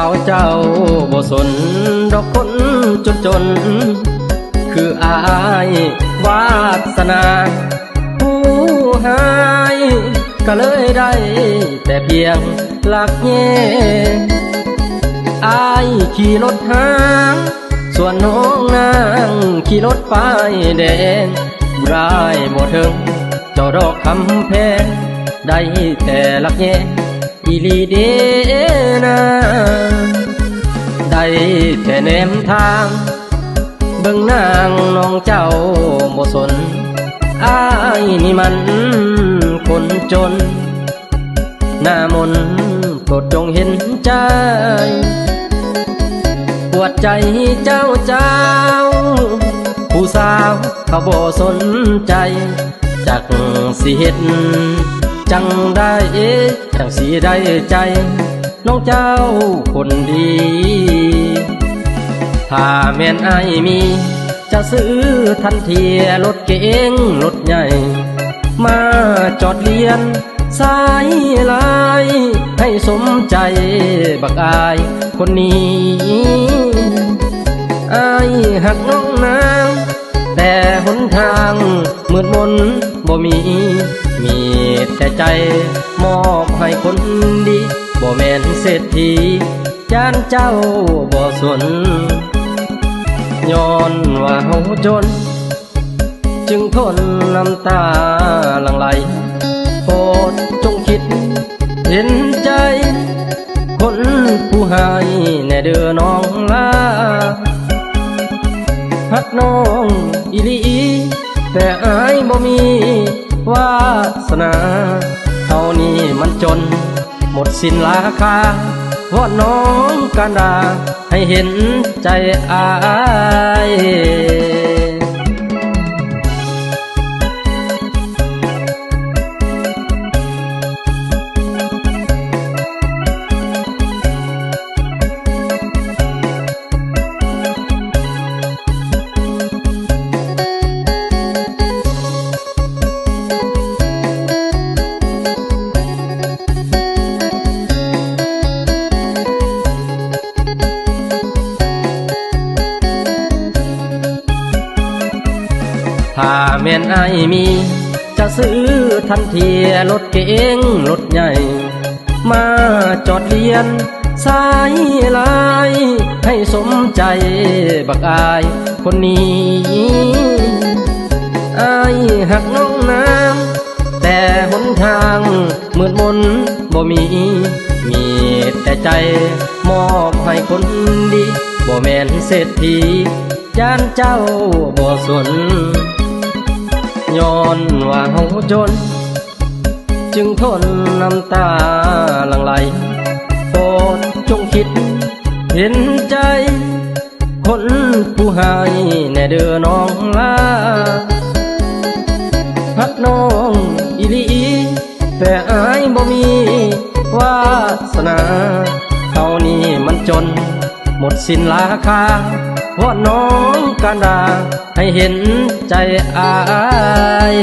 าวเจ้าบ่สนดอกคนจนคืออายวาสนาผู้หายก็เลยได้แต่เพียงหลักแย่อายขี่รถหาส่วนน้องนางขี่รถป้ายแดงบุรายบ่ถึงเจ้าดอกคำแพงได้แต่หลักแย่อีลีเดนาได้แต่แนมทางเบิ่งนางน้องเจ้าบ่สนอ้ายนี่มันคนจนหน้ามนโปรดจงเห็นใจปวดใจเจ้าผู้สาวเขาบ่สนใจจักสิเฮ็ดจังได้จังสิได้ใจน้องเจ้าคนดีถ้าแม่นอ้ายมีจะซื้อทันทีรถเก๋งรถใหญ่มาจอดเลียนสายลายให้สมใจบักอายคนนี้อ้ายหักน้องนางแต่หนทางมืดมนบ่มีแต่ใจมอบให้คนดีบ่แม่นเศรษฐีจานเจ้าบ่สนย้อนว่าเฮาจนจึงทนน้ำตาหลั่งไหลโปรดจงคิดเห็นใจคนผู้ให้แน่เด้อน้องลาฮักน้องอีหลีแต่อายบ่มีวาสนาเท่านี้มันจนหมดสิ้นราคาวอนน้องกันดาให้เห็นใจอายถ้าแม่นอ้ายมีจะซื้อทันทีรถเก๋งรถใหญ่มาจอดเลียนสายลายให้สมใจบักอายคนนี้อ้ายหักน้องนางแต่หนทางมืดมนบ่มีแต่ใจมอบให้คนดีบ่แม่นเศรษฐีจานเจ้าบ่สนย้อนว่าเฮาจนจึงทนน้ำตาหลั่งไหลโปรดจงคิดเห็นใจคนผู้ให้แน่เด้อน้องลาฮักน้องอีหลีแต่อายบ่มีวาสนาเท่านี้มันจนหมดสิ้นราคาวอนน้องกันดาให้เห็นใจอาย